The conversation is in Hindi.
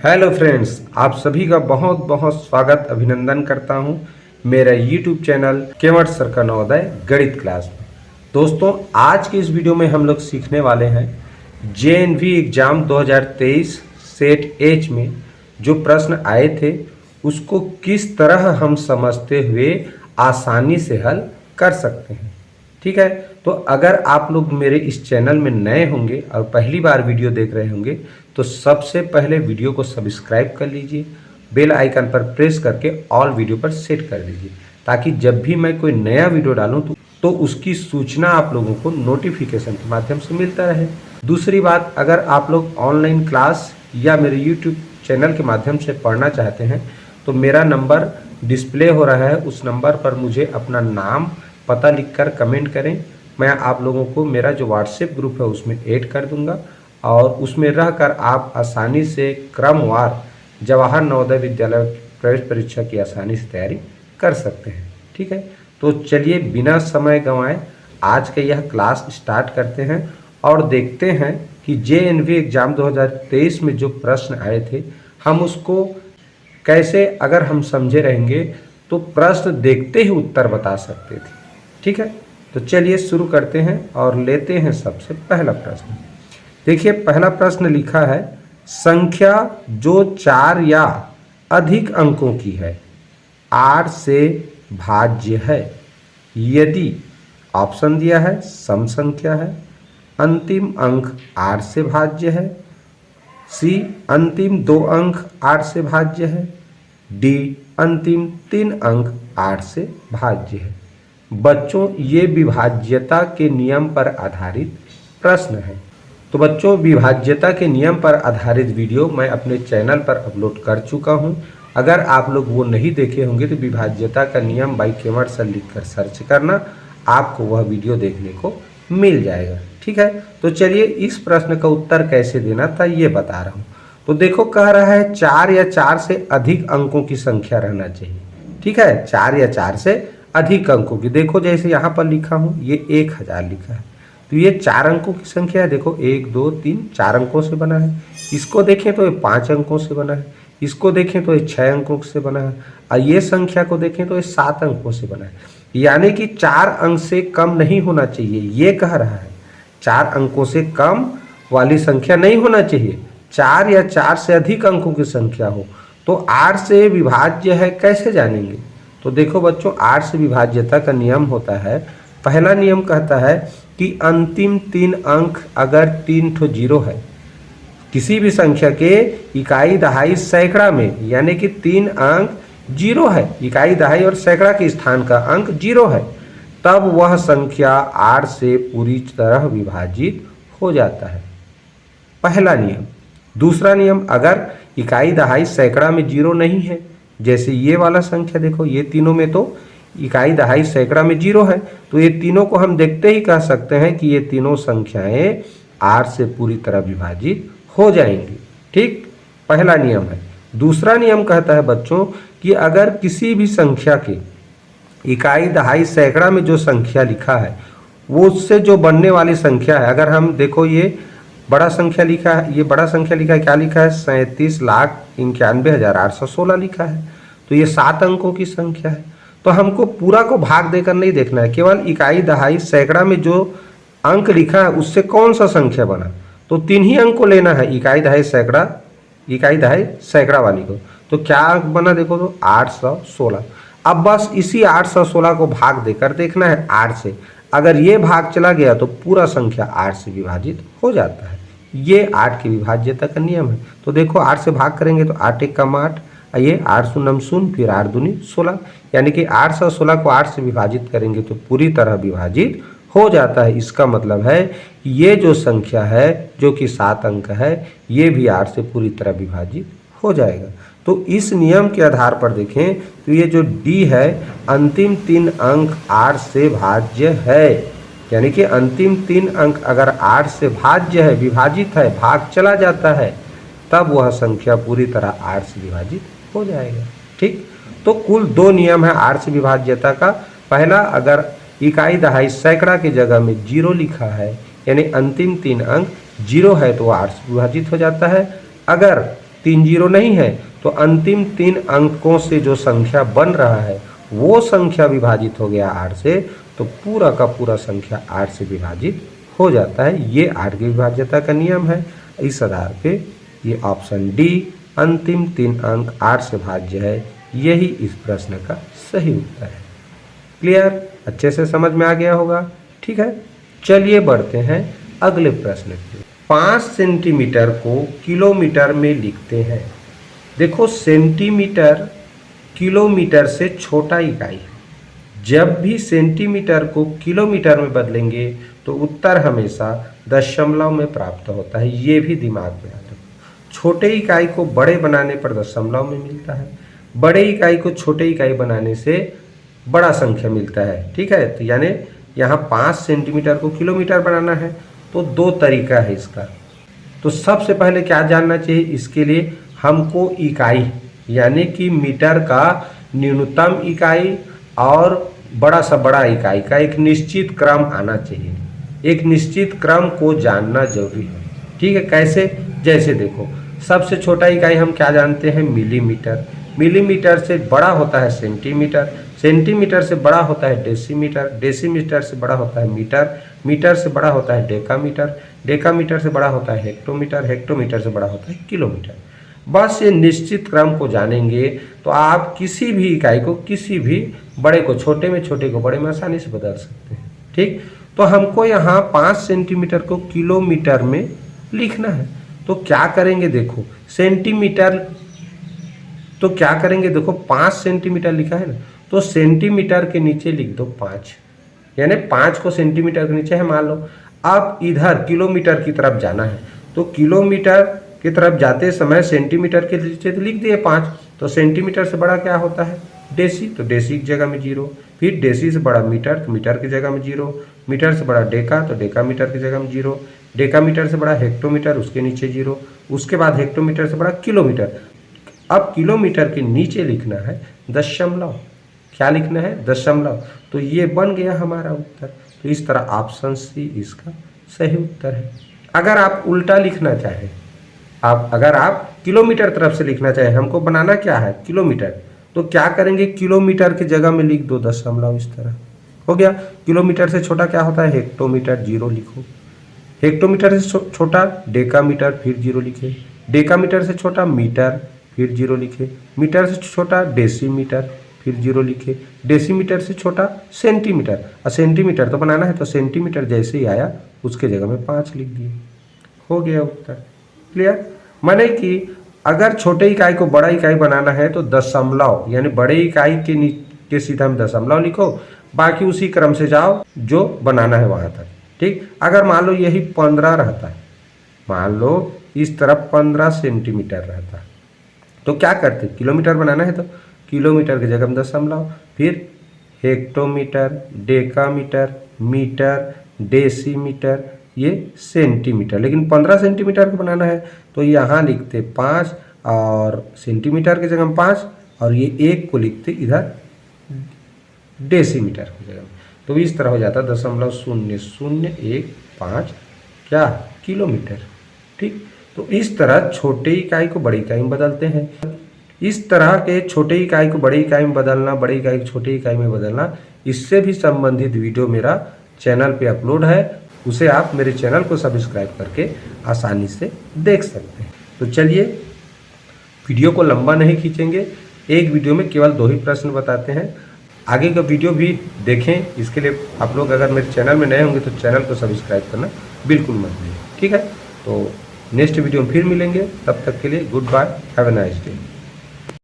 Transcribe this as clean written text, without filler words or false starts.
हेलो फ्रेंड्स, आप सभी का बहुत बहुत स्वागत अभिनंदन करता हूं मेरा यूट्यूब चैनल केवट सर का नवोदय गणित क्लास में। दोस्तों, आज की इस वीडियो में हम लोग सीखने वाले हैं जेएनवी एग्जाम 2023 सेट एच में जो प्रश्न आए थे उसको किस तरह हम समझते हुए आसानी से हल कर सकते हैं। ठीक है, तो अगर आप लोग मेरे इस चैनल में नए होंगे और पहली बार वीडियो देख रहे होंगे तो सबसे पहले वीडियो को सब्सक्राइब कर लीजिए, बेल आइकन पर प्रेस करके ऑल वीडियो पर सेट कर दीजिए ताकि जब भी मैं कोई नया वीडियो डालूं तो उसकी सूचना आप लोगों को नोटिफिकेशन के माध्यम से मिलता रहे। दूसरी बात, अगर आप लोग ऑनलाइन क्लास या मेरे यूट्यूब चैनल के माध्यम से पढ़ना चाहते हैं तो मेरा नंबर डिस्प्ले हो रहा है, उस नंबर पर मुझे अपना नाम पता लिखकर कमेंट करें। मैं आप लोगों को मेरा जो व्हाट्सएप ग्रुप है उसमें ऐड कर दूंगा और उसमें रहकर आप आसानी से क्रमवार जवाहर नवोदय विद्यालय प्रवेश परीक्षा की आसानी से तैयारी कर सकते हैं। ठीक है, तो चलिए बिना समय गंवाए आज का यह क्लास स्टार्ट करते हैं और देखते हैं कि जेएनवी एग्जाम 2023 में जो प्रश्न आए थे हम उसको कैसे, अगर हम समझे रहेंगे तो प्रश्न देखते ही उत्तर बता सकते थे। ठीक है, तो चलिए शुरू करते हैं और लेते हैं सबसे पहला प्रश्न। देखिए, पहला प्रश्न लिखा है संख्या जो 4 या अधिक अंकों की है 8 से भाज्य है यदि, ऑप्शन दिया है, सम संख्या है, अंतिम अंक 8 से भाज्य है, सी अंतिम 2 अंक 8 से भाज्य है, डी अंतिम 3 अंक 8 से भाज्य है। बच्चों, ये विभाज्यता के नियम पर आधारित प्रश्न है। तो बच्चों, विभाज्यता के नियम पर आधारित वीडियो मैं अपने चैनल पर अपलोड कर चुका हूं। अगर आप लोग वो नहीं देखे होंगे तो विभाज्यता का नियम बाय केवट सर लिखकर सर्च करना, आपको वह वीडियो देखने को मिल जाएगा। ठीक है, तो चलिए इस प्रश्न का उत्तर कैसे देना था ये बता रहा हूँ। तो देखो, कह रहा है 4 या 4 से अधिक अंकों की संख्या रहना चाहिए। ठीक है, 4 या 4 से अधिक अंकों की। देखो, जैसे यहाँ पर लिखा हूँ ये 1000 लिखा है तो ये 4 अंकों की संख्या है। देखो 1 2 3 4 अंकों से बना है। इसको देखें तो ये 5 अंकों से बना है, इसको देखें तो ये 6 अंकों से बना है और ये संख्या को देखें तो ये 7 अंकों से बना है। यानी कि 4 अंक से कम नहीं होना चाहिए, ये कह रहा है 4 अंकों से कम वाली संख्या नहीं होना चाहिए। 4 या 4 से अधिक अंकों की संख्या हो तो 8 से विभाज्य है, कैसे जानेंगे? तो देखो बच्चों, 8 से विभाज्यता का नियम होता है, पहला नियम कहता है कि अंतिम 3 अंक अगर 3 ठो जीरो है किसी भी संख्या के इकाई दहाई सैकड़ा में, यानी कि 3 अंक जीरो है, इकाई दहाई और सैकड़ा के स्थान का अंक जीरो है, तब वह संख्या 8 से पूरी तरह विभाजित हो जाता है। पहला नियम। दूसरा नियम, अगर इकाई दहाई सैकड़ा में जीरो नहीं है, जैसे ये वाला संख्या देखो, ये तीनों में तो इकाई दहाई सैकड़ा में जीरो है, तो ये तीनों को हम देखते ही कह सकते हैं कि ये तीनों संख्याएं 8 से पूरी तरह विभाजित हो जाएंगी। ठीक, पहला नियम है। दूसरा नियम कहता है बच्चों कि अगर किसी भी संख्या के इकाई दहाई सैकड़ा में जो संख्या लिखा है वो उससे जो बनने वाली संख्या है, अगर हम देखो ये बड़ा संख्या लिखा है, ये बड़ा संख्या लिखा है, क्या लिखा है? 37,91,816 लिखा है, तो ये 7 अंकों की संख्या है। तो हमको पूरा को भाग देकर नहीं देखना है, केवल इकाई दहाई सैकड़ा में जो अंक लिखा है उससे कौन सा संख्या बना, तो 3 ही अंक को लेना है, इकाई दहाई सैकड़ा वाली को। तो क्या अंक बना देखो, तो 816। अब बस इसी 816 को भाग देकर देखना है 8 से, अगर ये भाग चला गया तो पूरा संख्या 8 से विभाजित हो जाता है। ये 8 की विभाज्यता का नियम है। तो देखो 8 से भाग करेंगे तो 8 1 कम 8, ये 8 शून्य 0, फिर 8 दूनी 16, यानी कि 816 को 8 से विभाजित करेंगे तो पूरी तरह विभाजित हो जाता है। इसका मतलब है ये जो संख्या है जो कि 7 अंक है ये भी 8 से पूरी तरह विभाजित हो जाएगा। तो इस नियम के आधार पर देखें तो ये जो डी है, अंतिम 3 अंक 8 से भाज्य है, यानी कि अंतिम 3 अंक अगर 8 से भाज्य है, विभाजित है, भाग चला जाता है, तब वह संख्या पूरी तरह 8 से विभाजित हो जाएगा। ठीक, तो कुल 2 नियम है 8 से विभाज्यता का। पहला, अगर इकाई दहाई सैकड़ा की जगह में 0 लिखा है, यानी अंतिम 3 अंक 0 है तो 8 से विभाजित हो जाता है। अगर 3 जीरो नहीं है तो अंतिम 3 अंकों से जो संख्या बन रहा है वो संख्या विभाजित हो गया 8 से, तो पूरा का पूरा संख्या 8 से विभाजित हो जाता है। ये 8 की विभाज्यता का नियम है। इस आधार पे ये ऑप्शन डी अंतिम 3 अंक 8 से भाज्य है, यही इस प्रश्न का सही उत्तर है। क्लियर? अच्छे से समझ में आ गया होगा। ठीक है, चलिए बढ़ते हैं अगले प्रश्न पे। 5 सेंटीमीटर को किलोमीटर में लिखते हैं। देखो, सेंटीमीटर किलोमीटर से छोटा इकाई है। जब भी सेंटीमीटर को किलोमीटर में बदलेंगे तो उत्तर हमेशा दशमलव में प्राप्त होता है। ये भी दिमाग में आता है। छोटे इकाई को बड़े बनाने पर दशमलव में मिलता है, बड़े इकाई को छोटे इकाई बनाने से बड़ा संख्या मिलता है। ठीक है, तो यानी यहाँ 5 सेंटीमीटर को किलोमीटर बनाना है तो 2 तरीका है इसका। तो सबसे पहले क्या जानना चाहिए, इसके लिए हमको इकाई यानी कि मीटर का न्यूनतम इकाई और बड़ा सा बड़ा इकाई का एक निश्चित क्रम आना चाहिए। एक निश्चित क्रम को जानना जरूरी है। ठीक है, कैसे? जैसे देखो, सबसे छोटा इकाई हम क्या जानते हैं, मिलीमीटर। मिलीमीटर से बड़ा होता है सेंटीमीटर, सेंटीमीटर से बड़ा होता है डेसीमीटर, डेसीमीटर से बड़ा होता है मीटर, मीटर से बड़ा होता है डेकामीटर, डेकामीटर से बड़ा होता है हेक्टोमीटर, हेक्टोमीटर से बड़ा होता है किलोमीटर। बस ये निश्चित क्रम को जानेंगे तो आप किसी भी इकाई को, किसी भी बड़े को छोटे में, छोटे को बड़े में आसानी से बदल सकते हैं। ठीक, तो हमको यहाँ 5 सेंटीमीटर को किलोमीटर में लिखना है तो क्या करेंगे, देखो सेंटीमीटर, तो क्या करेंगे, देखो 5 सेंटीमीटर लिखा है ना, तो सेंटीमीटर के नीचे लिख दो 5, यानी 5 को सेंटीमीटर के नीचे है मान लो। अब इधर किलोमीटर की तरफ जाना है तो किलोमीटर की तरफ जाते समय सेंटीमीटर के नीचे तो लिख दिए 5, तो सेंटीमीटर से बड़ा क्या होता है, डेसी, तो डेसी की जगह में 0, फिर डेसी से बड़ा मीटर, तो मीटर की जगह में 0, मीटर से बड़ा डेका, तो डेकामीटर की जगह में 0, डेकामीटर से बड़ा हेक्टोमीटर, उसके नीचे 0, उसके बाद हेक्टोमीटर से बड़ा किलोमीटर। अब किलोमीटर के नीचे लिखना है दशमलव। क्या लिखना है, दशमलव। तो ये बन गया हमारा उत्तर। तो इस तरह ऑप्शन सी इसका सही उत्तर है। अगर आप उल्टा लिखना चाहें, अगर आप किलोमीटर तरफ से लिखना चाहें, हमको बनाना क्या है किलोमीटर, तो क्या करेंगे, किलोमीटर की जगह में लिख दो दशमलव। इस तरह हो गया। किलोमीटर से छोटा क्या होता है, हेक्टोमीटर, 0 लिखो। हेक्टोमीटर से छोटा डेकामीटर, फिर 0 लिखे। डेकामीटर से छोटा मीटर, फिर 0 लिखे। मीटर से छोटा डेसीमीटर, फिर 0 लिखे। डेसीमीटर से छोटा सेंटीमीटर, और सेंटीमीटर तो बनाना है तो सेंटीमीटर जैसे ही आया उसके जगह में 5 लिख दिए। हो गया उत्तर। क्लियर? माने कि अगर छोटे इकाई को बड़ा इकाई बनाना है तो दशमलव, यानी बड़े इकाई के सीधा में दशमलव लिखो, बाकी उसी क्रम से जाओ जो बनाना है वहां तक। ठीक, अगर मान लो यही 15 रहता है, मान लो इस तरफ 15 सेंटीमीटर रहता, तो क्या करते, किलोमीटर बनाना है तो किलोमीटर की जगह में दशमलव, फिर हेक्टोमीटर, डेकामीटर, मीटर, डेसीमीटर, ये सेंटीमीटर। लेकिन 15 सेंटीमीटर को बनाना है तो यहाँ लिखते 5 और सेंटीमीटर की जगह में 5, और ये 1 को लिखते इधर डेसीमीटर की जगह में। तो इस तरह हो जाता 0.0015 क्या, किलोमीटर। ठीक, तो इस तरह छोटे इकाई को बड़ी इकाई में बदलते हैं। इस तरह के छोटे इकाई को बड़ी इकाई में बदलना, बड़ी इकाई को छोटी इकाई में बदलना, इससे भी संबंधित वीडियो मेरा चैनल पे अपलोड है, उसे आप मेरे चैनल को सब्सक्राइब करके आसानी से देख सकते हैं। तो चलिए वीडियो को लंबा नहीं खींचेंगे, एक वीडियो में केवल 2 ही प्रश्न बताते हैं। आगे का वीडियो भी देखें, इसके लिए आप लोग अगर मेरे चैनल में नए होंगे तो चैनल को सब्सक्राइब करना बिल्कुल मत भूलिए। ठीक है, तो नेक्स्ट वीडियो में फिर मिलेंगे, तब तक के लिए goodbye, have a nice day.